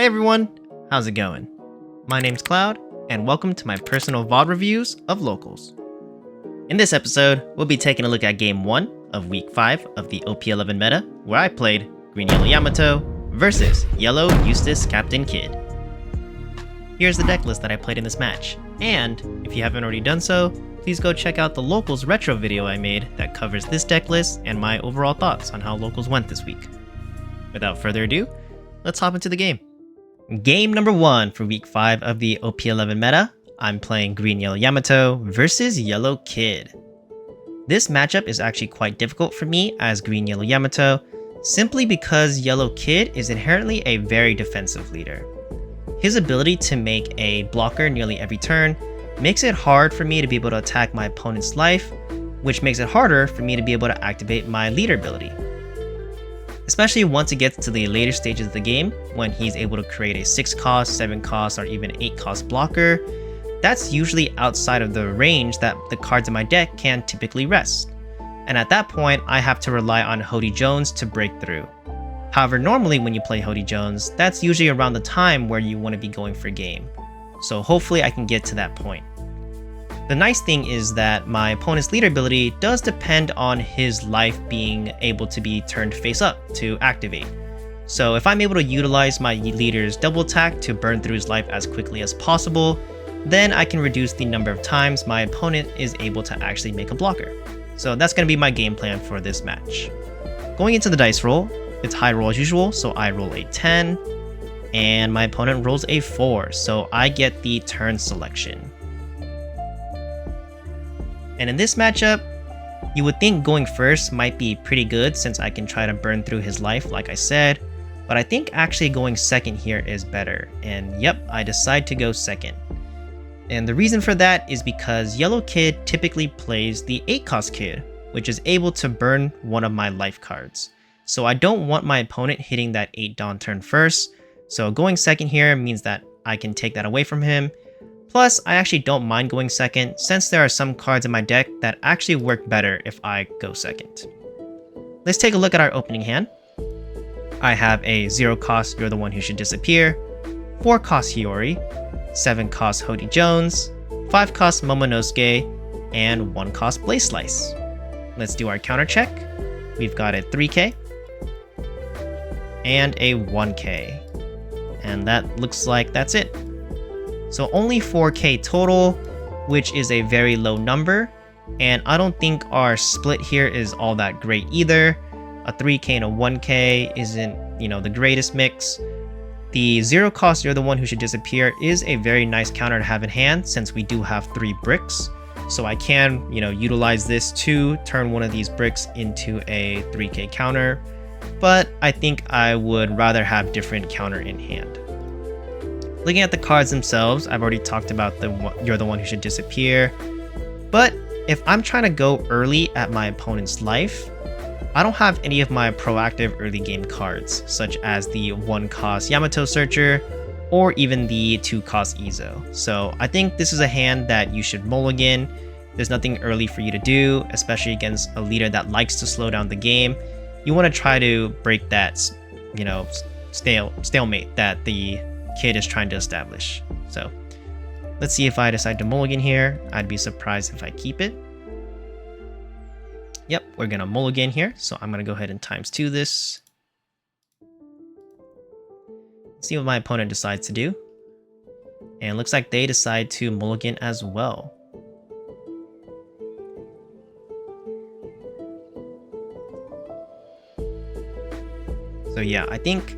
Hey everyone, how's it going? My name's Cloud, and welcome to my personal VOD reviews of Locals. In this episode, we'll be taking a look at Game 1 of Week 5 of the OP11 Meta, where I played Green Yellow Yamato versus Yellow Eustace Captain Kid. Here's the deck list that I played in this match, and if you haven't already done so, please go check out the Locals retro video I made that covers this deck list and my overall thoughts on how Locals went this week. Without further ado, let's hop into the game. Game number 1 for Week 5 of the OP11 Meta, I'm playing Green Yellow Yamato versus Yellow Kid. This matchup is actually quite difficult for me as Green Yellow Yamato, simply because Yellow Kid is inherently a very defensive leader. His ability to make a blocker nearly every turn makes it hard for me to be able to attack my opponent's life, which makes it harder for me to be able to activate my leader ability. Especially once it gets to the later stages of the game, when he's able to create a 6 cost, 7 cost, or even 8 cost blocker, that's usually outside of the range that the cards in my deck can typically rest. And at that point, I have to rely on Hody Jones to break through. However, normally when you play Hody Jones, that's usually around the time where you want to be going for game. So hopefully I can get to that point. The nice thing is that my opponent's leader ability does depend on his life being able to be turned face up to activate. So if I'm able to utilize my leader's double attack to burn through his life as quickly as possible, then I can reduce the number of times my opponent is able to actually make a blocker. So that's going to be my game plan for this match. Going into the dice roll, it's high roll as usual, so I roll a 10, and my opponent rolls a 4, so I get the turn selection. And in this matchup, you would think going first might be pretty good since I can try to burn through his life like I said, but I think actually going second here is better, and yep, I decide to go second. And the reason for that is because Yellow Kid typically plays the 8 cost Kid, which is able to burn one of my life cards. So I don't want my opponent hitting that 8 Dawn turn first, so going second here means that I can take that away from him. Plus, I actually don't mind going second since there are some cards in my deck that actually work better if I go second. Let's take a look at our opening hand. I have a 0 cost You're the One Who Should Disappear, 4 cost Hiyori, 7 cost Hody Jones, 5 cost Momonosuke, and 1 cost Blaze Slice. Let's do our counter check. We've got a 3k and a 1k, and that looks like that's it. So only 4k total, which is a very low number, and I don't think our split here is all that great either. A 3k and a 1k isn't, the greatest mix. The 0 cost You're the One Who Should Disappear is a very nice counter to have in hand since we do have 3 bricks. So I can, utilize this to turn one of these bricks into a 3k counter, but I think I would rather have different counter in hand. Looking at the cards themselves, I've already talked about the You're the One Who Should Disappear, but if I'm trying to go early at my opponent's life, I don't have any of my proactive early game cards, such as the 1 cost Yamato Searcher, or even the 2 cost Izo. So I think this is a hand that you should mulligan. There's nothing early for you to do, especially against a leader that likes to slow down the game. You want to try to break that, stalemate that the kid is trying to establish. So let's see if I decide to mulligan here. I'd be surprised if I keep it. Yep, we're gonna mulligan here, so I'm gonna go ahead and ×2 this. See what my opponent decides to do. And it looks like they decide to mulligan as well. So yeah, I think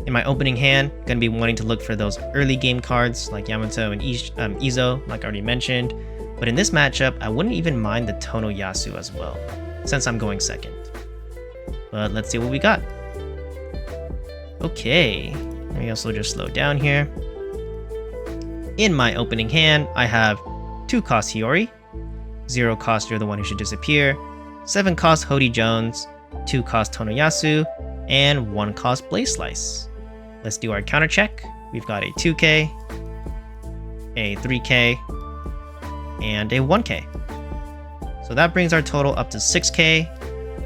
in my opening hand, gonna be wanting to look for those early game cards like Yamato and Izo, like I already mentioned. But in this matchup, I wouldn't even mind the Tonoyasu as well, since I'm going second. But let's see what we got. Okay, let me also just slow down here. In my opening hand, I have 2 cost Hiyori, 0 cost You're the One Who Should Disappear, 7 cost Hody Jones, 2 cost Tonoyasu, and 1 cost Blaze Slice. Let's do our counter check. We've got a 2k, a 3k, and a 1k. So that brings our total up to 6k,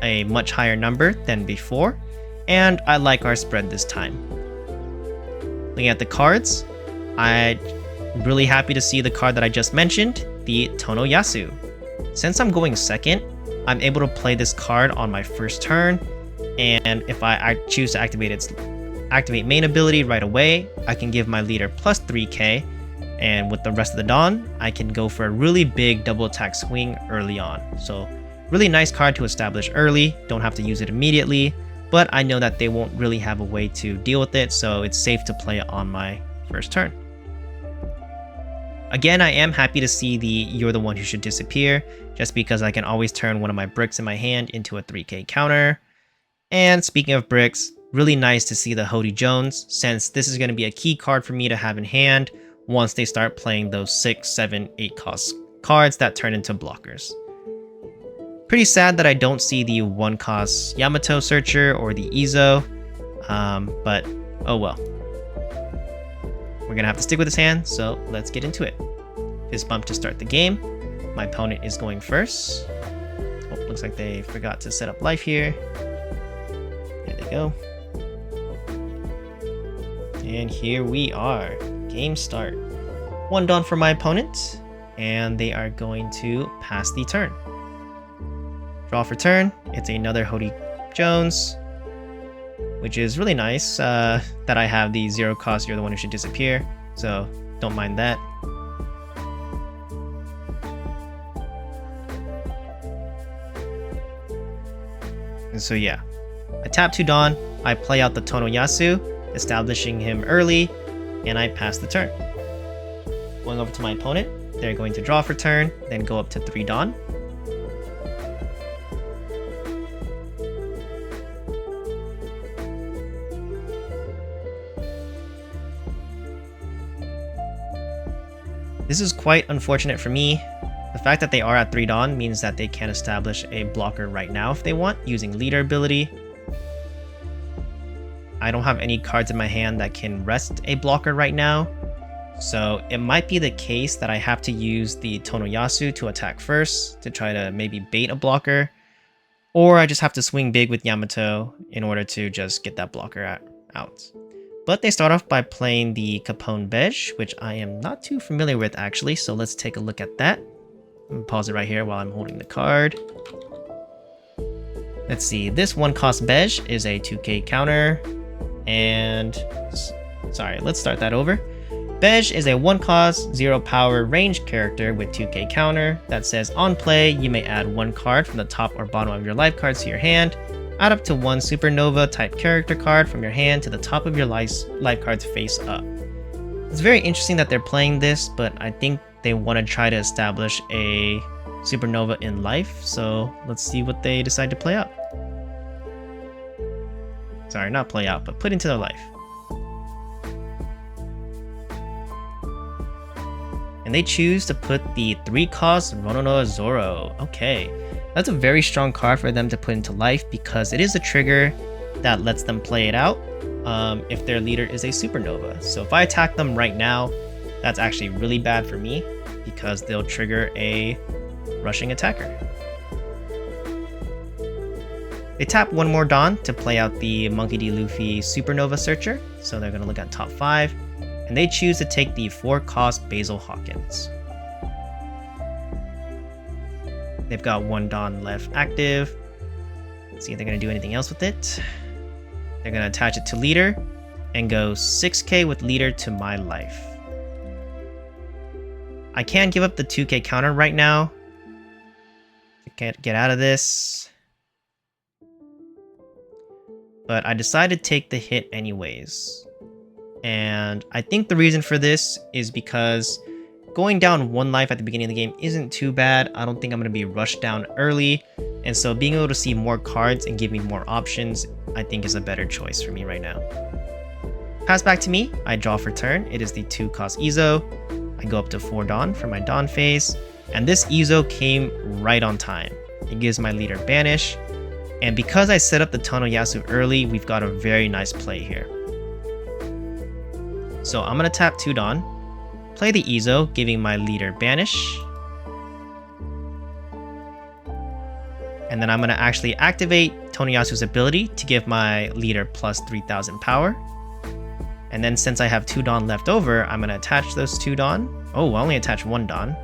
a much higher number than before, and I like our spread this time. Looking at the cards, I'm really happy to see the card that I just mentioned, the Tonoyasu. Since I'm going second, I'm able to play this card on my first turn, and if I choose to activate main ability right away, I can give my leader plus 3k, and with the rest of the Dawn, I can go for a really big double attack swing early on. So really nice card to establish early, don't have to use it immediately, but I know that they won't really have a way to deal with it, so it's safe to play it on my first turn. Again, I am happy to see the You're the One Who Should Disappear, just because I can always turn one of my bricks in my hand into a 3k counter. And speaking of bricks, really nice to see the Hody Jones, since this is going to be a key card for me to have in hand once they start playing those 6, 7, 8 cost cards that turn into blockers. Pretty sad that I don't see the 1 cost Yamato Searcher or the Izo, but oh well. We're gonna have to stick with this hand, so let's get into it. Fist bump to start the game. My opponent is going first. Oh, looks like they forgot to set up life here. There they go. And here we are. Game start. 1 Dawn for my opponent, and they are going to pass the turn. Draw for turn. It's another Hody Jones, which is really nice that I have the 0 cost You're the One Who Should Disappear, so don't mind that. And so yeah, I tap 2 Dawn, I play out the Tonoyasu, establishing him early, and I pass the turn. Going over to my opponent, they're going to draw for turn, then go up to 3 Dawn. This is quite unfortunate for me. The fact that they are at 3 Dawn means that they can establish a blocker right now if they want, using leader ability. I don't have any cards in my hand that can rest a blocker right now, so it might be the case that I have to use the Tonoyasu to attack first to try to maybe bait a blocker, or I just have to swing big with Yamato in order to just get that blocker out. But they start off by playing the Capone Beige, which I am not too familiar with actually, so let's take a look at that. I'm gonna pause it right here while I'm holding the card. Let's see, this 1 cost Beige is a 2k counter, and sorry, let's start that over. Beige is a 1 cost, 0 power ranged character with 2k counter that says on play, you may add 1 card from the top or bottom of your life cards to your hand. Add up to 1 supernova type character card from your hand to the top of your life cards face up. It's very interesting that they're playing this, but I think they want to try to establish a supernova in life, so let's see what they decide to play out. Sorry, not play out, but put into their life. And they choose to put the 3 cost Rononoa Zoro. Okay. That's a very strong card for them to put into life because it is a trigger that lets them play it out if their leader is a supernova. So if I attack them right now, that's actually really bad for me because they'll trigger a rushing attacker. They tap 1 more Dawn to play out the Monkey D. Luffy Supernova Searcher, so they're going to look at top 5, and they choose to take the 4 cost Basil Hawkins. They've got 1 Dawn left active. Let's see if they're going to do anything else with it. They're going to attach it to leader and go 6k with leader to my life. I can't give up the 2k counter right now. I can't get out of this. But I decided to take the hit anyways. And I think the reason for this is because going down 1 life at the beginning of the game isn't too bad. I don't think I'm going to be rushed down early. And so being able to see more cards and give me more options, I think is a better choice for me right now. Pass back to me. I draw for turn. It is the 2 cost Izo. I go up to 4 Dawn for my Dawn phase. And this Izo came right on time. It gives my leader Banish. And because I set up the Tonoyasu early, we've got a very nice play here. So I'm going to tap 2 Dawn. Play the Izo, giving my leader Banish. And then I'm going to actually activate Tonoyasu's ability to give my leader plus 3000 power. And then since I have 2 Dawn left over, I'm going to attach those 2 Dawn. Oh, I only attach 1 Dawn.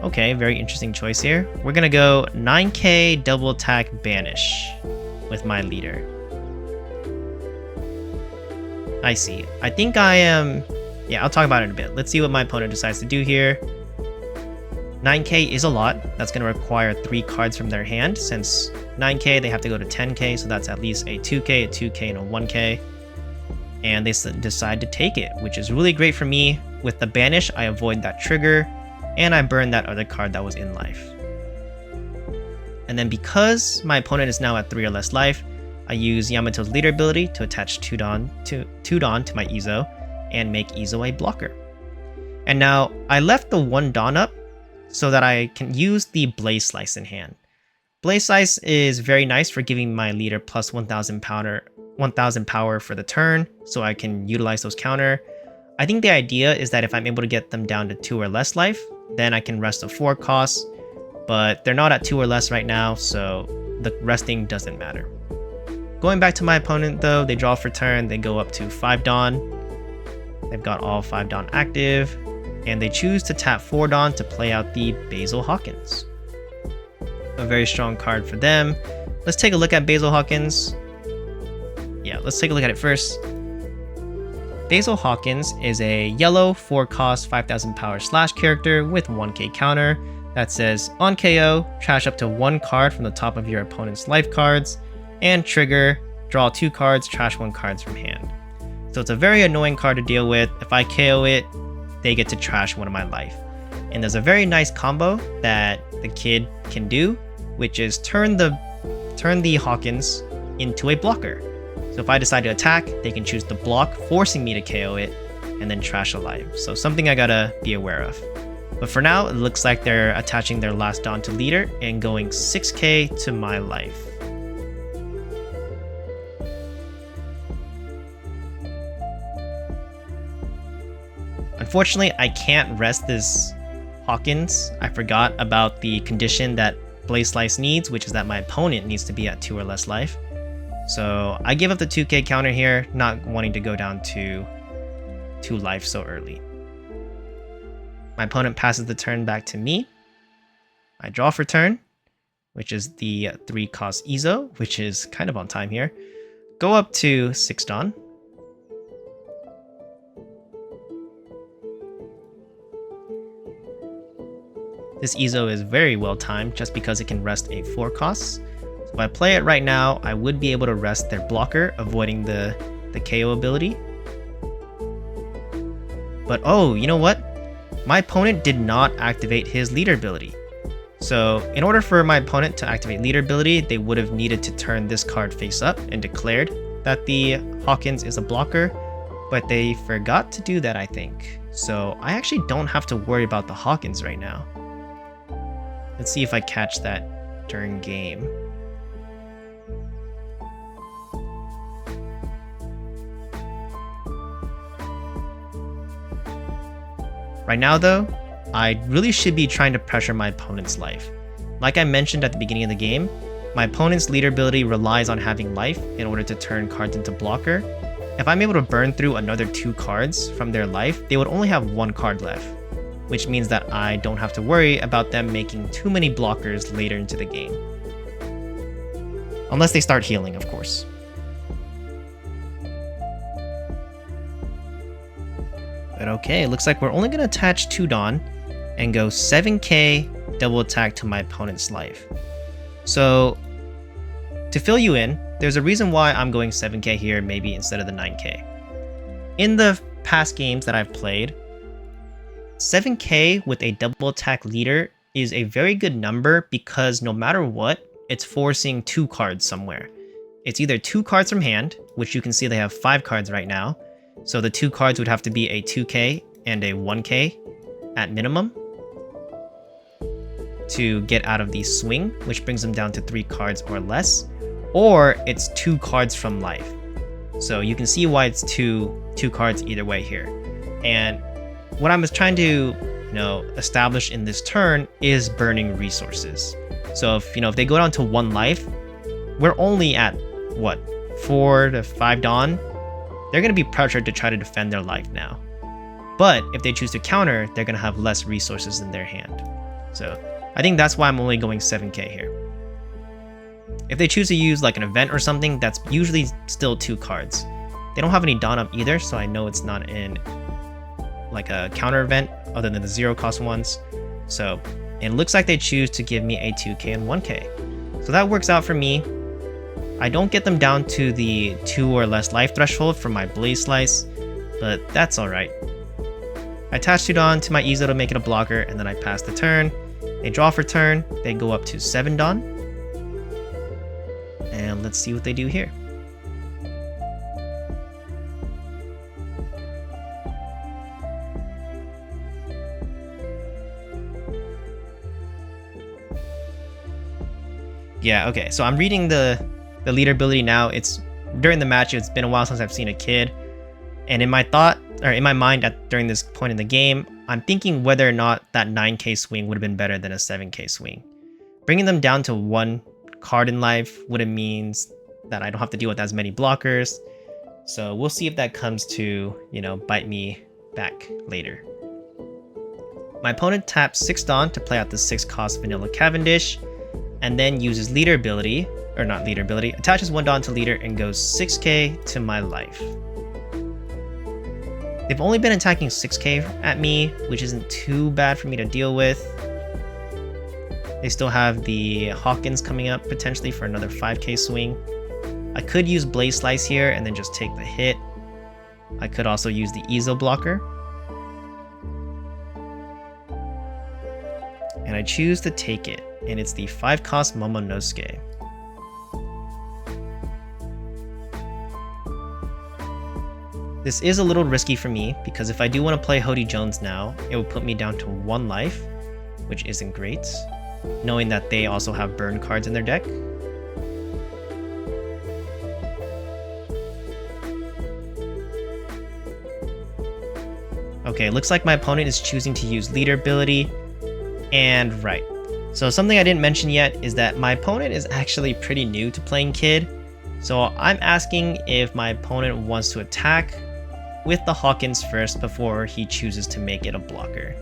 Okay, very interesting choice here. We're going to go 9k double attack banish with my leader. I see. I think I am... Yeah, I'll talk about it in a bit. Let's see what my opponent decides to do here. 9k is a lot. That's going to require 3 cards from their hand. Since 9k, they have to go to 10k, so that's at least a 2k, a 2k, and a 1k. And they decide to take it, which is really great for me. With the banish, I avoid that trigger, and I burn that other card that was in life. And then because my opponent is now at 3 or less life, I use Yamato's leader ability to attach 2 Dawn to my Izo and make Izo a blocker. And now I left the 1 Dawn up so that I can use the Blaze Slice in hand. Blaze Slice is very nice for giving my leader plus 1000 power for the turn, so I can utilize those counter. I think the idea is that if I'm able to get them down to 2 or less life, then I can rest a 4 cost, but they're not at 2 or less right now, so the resting doesn't matter. Going back to my opponent though, they draw for turn, they go up to 5 Dawn. They've got all 5 Dawn active, and they choose to tap 4 Dawn to play out the Basil Hawkins. A very strong card for them. Let's take a look at Basil Hawkins. Yeah, let's take a look at it first. Basil Hawkins is a yellow 4 cost 5000 power slash character with 1k counter that says on KO, trash up to 1 card from the top of your opponent's life cards, and trigger, draw 2 cards, trash 1 cards from hand. So it's a very annoying card to deal with. If I KO it, they get to trash 1 of my life. And there's a very nice combo that the kid can do, which is turn the Hawkins into a blocker. So if I decide to attack, they can choose to block, forcing me to KO it, and then trash a life. So something I gotta be aware of. But for now, it looks like they're attaching their last Dawn to leader and going 6k to my life. Unfortunately, I can't rest this Hawkins. I forgot about the condition that Blaze Slice needs, which is that my opponent needs to be at 2 or less life. So I give up the 2k counter here, not wanting to go down to 2 life so early. My opponent passes the turn back to me. I draw for turn, which is the 3 cost Izo, which is kind of on time here. Go up to 6 Dawn. This Izo is very well timed just because it can rest a 4 cost. So if I play it right now, I would be able to rest their blocker, avoiding the KO ability. But oh, you know what? My opponent did not activate his leader ability. So in order for my opponent to activate leader ability, they would have needed to turn this card face up and declared that the Hawkins is a blocker, but they forgot to do that, I think. So I actually don't have to worry about the Hawkins right now. Let's see if I catch that during game. Right now though, I really should be trying to pressure my opponent's life. Like I mentioned at the beginning of the game, my opponent's leader ability relies on having life in order to turn cards into blocker. If I'm able to burn through another 2 cards from their life, they would only have 1 card left, which means that I don't have to worry about them making too many blockers later into the game. Unless they start healing, of course. But okay, it looks like we're only going to attach 2 Dawn and go 7k double attack to my opponent's life. So, to fill you in, there's a reason why I'm going 7k here maybe instead of the 9k. In the past games that I've played, 7k with a double attack leader is a very good number because no matter what, it's forcing 2 cards somewhere. It's either 2 cards from hand, which you can see they have 5 cards right now, so the 2 cards would have to be a 2k and a 1k at minimum to get out of the swing, which brings them down to 3 cards or less, or it's 2 cards from life. So you can see why it's two cards either way here. And what I was trying to, establish in this turn is burning resources. So if they go down to 1 life, we're only at what, 4 to 5 Dawn they're going to be pressured to try to defend their life now. But if they choose to counter, they're going to have less resources in their hand. So I think that's why I'm only going 7k here. If they choose to use like an event or something, that's usually still 2 cards. They don't have any Dawn Up either, so I know it's not in like a counter event other than the 0 cost ones. So it looks like they choose to give me a 2k and 1k. So that works out for me. I don't get them down to the 2 or less life threshold for my Blaze Slice, but that's alright. I attach 2 Dawn to my Izo to make it a blocker, and then I pass the turn. They draw for turn, they go up to 7 Dawn. And let's see what they do here. Yeah, okay, so I'm reading the leader ability now. It's during the match, it's been a while since I've seen a kid. And in my mind during this point in the game, I'm thinking whether or not that 9k swing would have been better than a 7k swing. Bringing them down to 1 card in life would have means that I don't have to deal with as many blockers. So we'll see if that comes to, bite me back later. My opponent taps 6 Dawn to play out the 6 cost vanilla Cavendish, and then uses leader ability, or not leader ability, attaches 1 Dawn to leader and goes 6k to my life. They've only been attacking 6k at me, which isn't too bad for me to deal with. They still have the Hawkins coming up potentially for another 5k swing. I could use Blaze Slice here and then just take the hit. I could also use the Izo blocker. And I choose to take it, and it's the 5 cost Momonosuke. This is a little risky for me, because if I do want to play Hody Jones now, it will put me down to 1 life, which isn't great, knowing that they also have burn cards in their deck. Okay, looks like my opponent is choosing to use leader ability, and right. So something I didn't mention yet is that my opponent is actually pretty new to playing Kid, so I'm asking if my opponent wants to attack with the Hawkins first before he chooses to make it a blocker,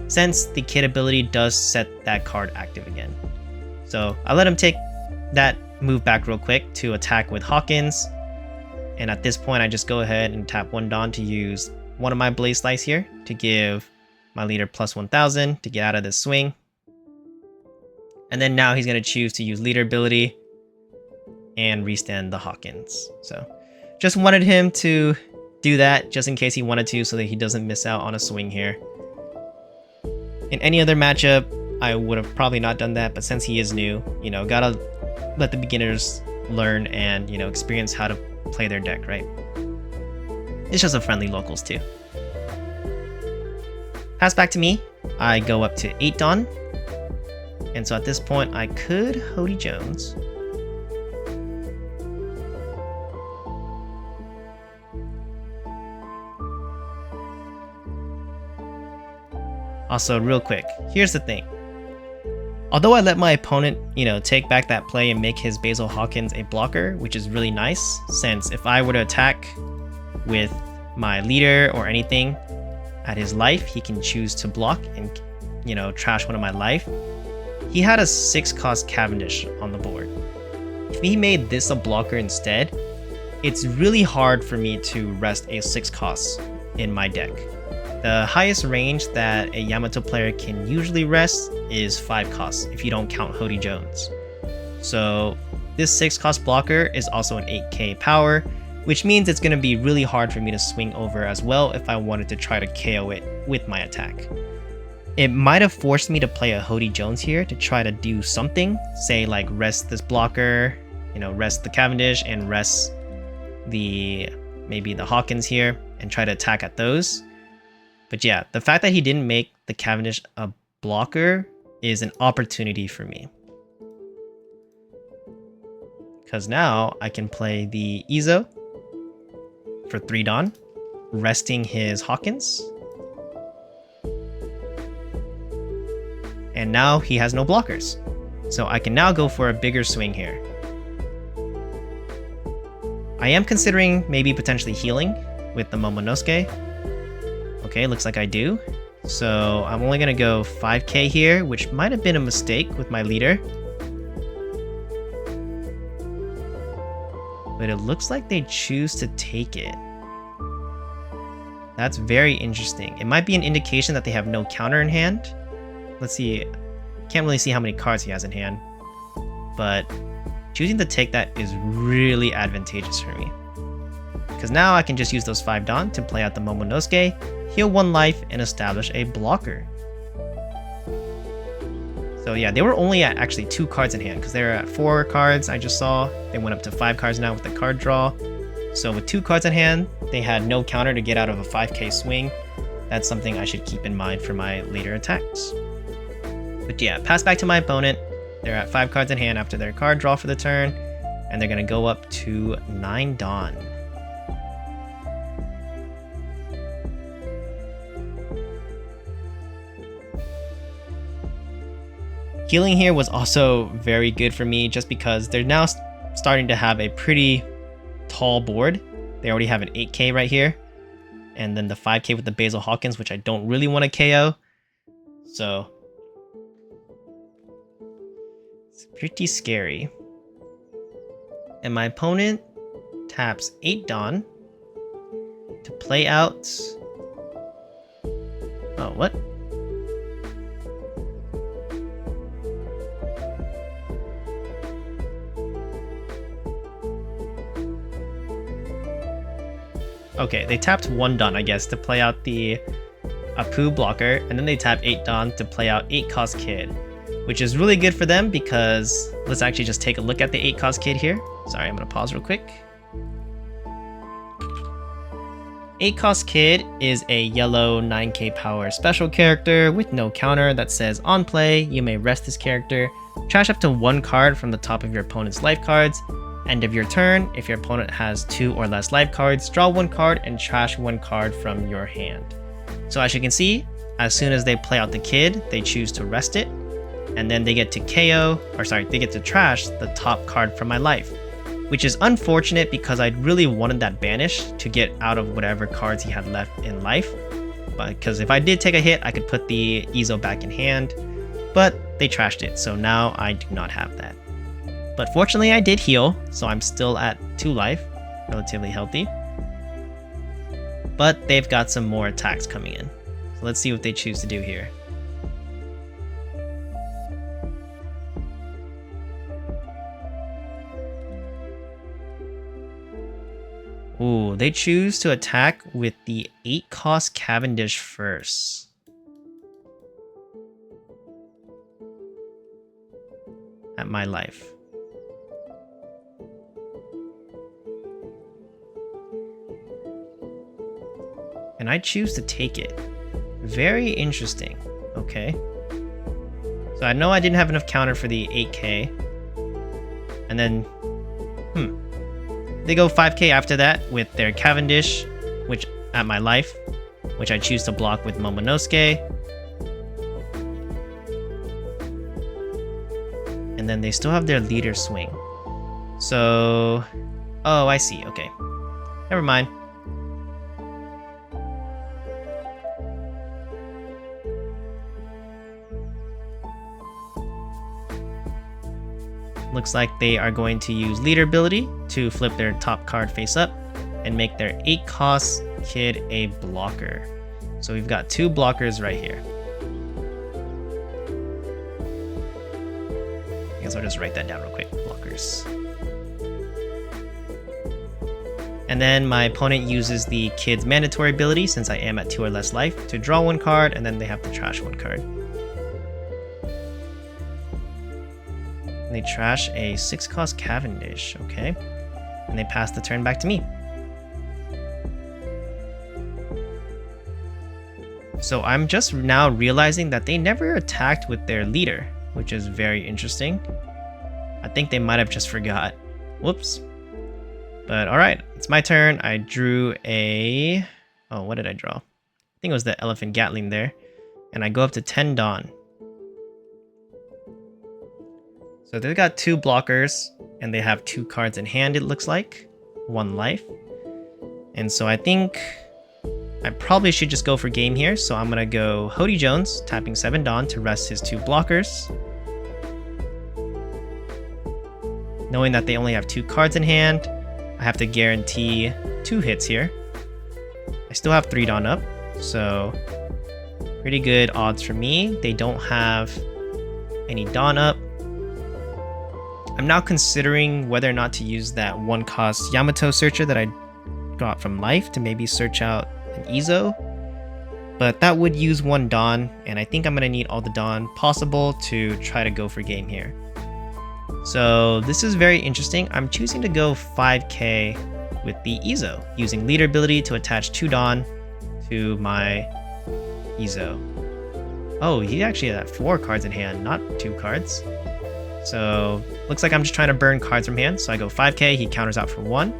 since the Kid ability does set that card active again. So I let him take that move back real quick to attack with Hawkins, and at this point I just go ahead and tap 1 Dawn to use one of my Blaze Slice here to give my leader plus 1000 to get out of this swing. And then now he's going to choose to use leader ability and restand the Hawkins. So just wanted him to do that just in case he wanted to, so that he doesn't miss out on a swing here. In any other matchup, I would have probably not done that, but since he is new, gotta let the beginners learn and, experience how to play their deck, right? It's just a friendly locals too. Pass back to me. I go up to 8 Dawn. And so at this point, I could Hody Jones. Also, real quick, here's the thing. Although I let my opponent, take back that play and make his Basil Hawkins a blocker, which is really nice, since if I were to attack with my leader or anything at his life, he can choose to block and, trash one of my life. He had a 6 cost Cavendish on the board. If he made this a blocker instead, it's really hard for me to rest a 6 cost in my deck. The highest range that a Yamato player can usually rest is 5 costs if you don't count Hody Jones. So this 6 cost blocker is also an 8k power, which means it's going to be really hard for me to swing over as well if I wanted to try to KO it with my attack. It might have forced me to play a Hody Jones here to try to do something, say like rest this blocker, rest the Cavendish and rest maybe the Hawkins here and try to attack at those. But yeah, the fact that he didn't make the Cavendish a blocker is an opportunity for me. Because now I can play the Izo for 3 Dawn, resting his Hawkins. And now he has no blockers. So I can now go for a bigger swing here. I am considering maybe potentially healing with the Momonosuke. Okay, looks like I do. So I'm only gonna go 5k here, which might have been a mistake with my leader. But it looks like they choose to take it. That's very interesting. It might be an indication that they have no counter in hand. Let's see. Can't really see how many cards he has in hand. But choosing to take that is really advantageous for me. Because now I can just use those 5 Dawn to play out the Momonosuke, heal 1 life, and establish a blocker. So yeah, they were only at actually 2 cards in hand, because they were at 4 cards I just saw. They went up to 5 cards now with the card draw. So with 2 cards in hand, they had no counter to get out of a 5k swing. That's something I should keep in mind for my later attacks. But yeah, pass back to my opponent. They're at 5 cards in hand after their card draw for the turn, and they're going to go up to 9 Dawn. Healing here was also very good for me just because they're now starting to have a pretty tall board. They already have an 8k right here, and then the 5k with the Basil Hawkins, which I don't really want to KO. So it's pretty scary. And my opponent taps 8 Dawn to play out... Oh, what? Okay, they tapped 1 Dawn, I guess, to play out the Apu blocker, and then they tap 8 Dawn to play out 8-cost Kid, which is really good for them because let's actually just take a look at the 8-cost Kid here. Sorry, I'm going to pause real quick. 8-cost Kid is a yellow 9k power special character with no counter that says on play, you may rest this character, trash up to 1 card from the top of your opponent's life cards. End of your turn, if your opponent has 2 or less life cards, draw 1 card and trash 1 card from your hand. So as you can see, as soon as they play out the Kid, they choose to rest it, and then they get to they get to trash the top card from my life, which is unfortunate because I really wanted that banish to get out of whatever cards he had left in life. Because if I did take a hit, I could put the Izo back in hand, but they trashed it, so now I do not have that. But fortunately I did heal, so I'm still at 2 life, relatively healthy. But they've got some more attacks coming in. So let's see what they choose to do here. Ooh, they choose to attack with the 8-cost Cavendish first. At my life. And I choose to take it. Very interesting. Okay. So I know I didn't have enough counter for the 8k. And then... They go 5k after that with their Cavendish, which at my life, which I choose to block with Momonosuke. And then they still have their leader swing. So... Oh, I see. Okay. Never mind. Looks like they are going to use leader ability to flip their top card face up and make their 8-cost Kid a blocker. So we've got 2 blockers right here. I guess I'll just write that down real quick. Blockers. And then my opponent uses the Kid's mandatory ability, since I am at 2 or less life, to draw 1 card, and then they have to trash 1 card. They trash a 6-cost Cavendish, okay. And they pass the turn back to me. So I'm just now realizing that they never attacked with their leader, which is very interesting. I think they might have just forgot. Whoops. But alright, it's my turn. I drew a... Oh, what did I draw? I think it was the Elephant Gatling there. And I go up to 10 Dawn. So they've got 2 blockers, and they have 2 cards in hand, it looks like. 1 life. And so I think I probably should just go for game here. So I'm going to go Hody Jones, tapping 7 Dawn to rest his 2 blockers. Knowing that they only have 2 cards in hand, I have to guarantee 2 hits here. I still have 3 Dawn up, so pretty good odds for me. They don't have any Dawn up. I'm now considering whether or not to use that 1-cost Yamato searcher that I got from Life to maybe search out an Izo. But that would use 1 Dawn, and I think I'm going to need all the Dawn possible to try to go for game here. So this is very interesting. I'm choosing to go 5k with the Izo, using leader ability to attach 2 Dawn to my Izo. Oh, he actually had 4 cards in hand, not 2 cards. So looks like I'm just trying to burn cards from hand. So I go 5k, he counters out for 1.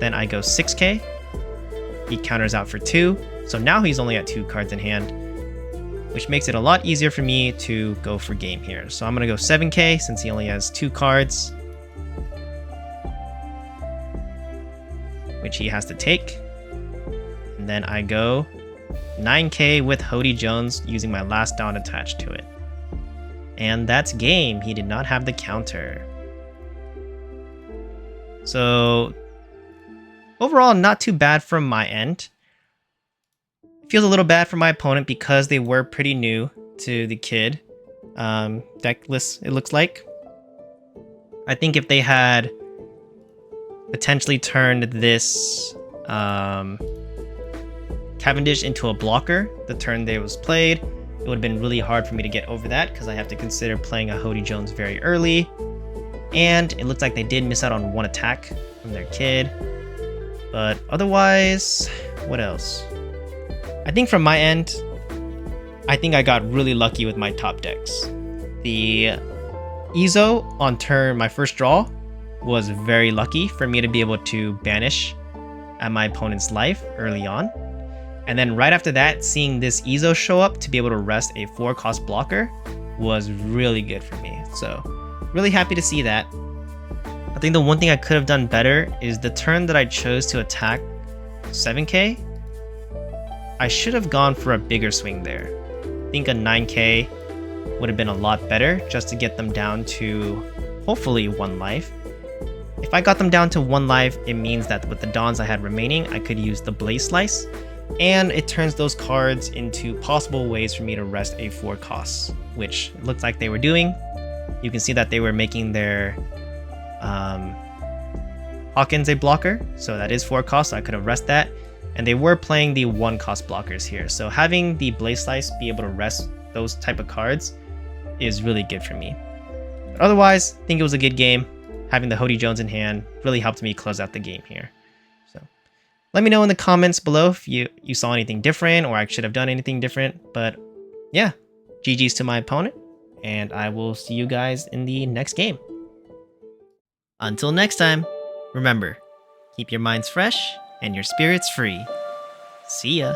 Then I go 6k, he counters out for 2. So now he's only at 2 cards in hand, which makes it a lot easier for me to go for game here. So I'm going to go 7k since he only has 2 cards, which he has to take. And then I go 9k with Hody Jones using my last Dawn attached to it. And that's game. He did not have the counter. So overall, not too bad from my end. It feels a little bad for my opponent because they were pretty new to the kid Decklist, it looks like. I think if they had potentially turned this Cavendish into a blocker the turn they was played, it would have been really hard for me to get over that because I have to consider playing a Hody Jones very early. And it looks like they did miss out on 1 attack from their kid. But otherwise, what else? I think from my end, I think I got really lucky with my top decks. The Izo on turn, my first draw, was very lucky for me to be able to banish at my opponent's life early on. And then right after that, seeing this Izo show up to be able to rest a 4-cost blocker was really good for me. So really happy to see that. I think the one thing I could have done better is the turn that I chose to attack 7k. I should have gone for a bigger swing there. I think a 9k would have been a lot better just to get them down to hopefully 1 life. If I got them down to 1 life, it means that with the Dawns I had remaining, I could use the Blaze Slice, and it turns those cards into possible ways for me to rest a 4 costs, which it looks like they were doing. You can see that they were making their Hawkins a blocker, so that is 4 costs, so I could have rest that. And they were playing the 1-cost blockers here, so having the Blaze Slice be able to rest those type of cards is really good for me. But otherwise, I think it was a good game. Having the Hody Jones in hand really helped me close out the game here. So let me know in the comments below if you saw anything different or I should have done anything different. But yeah, GG's to my opponent, and I will see you guys in the next game. Until next time, remember, keep your minds fresh and your spirits free. See ya!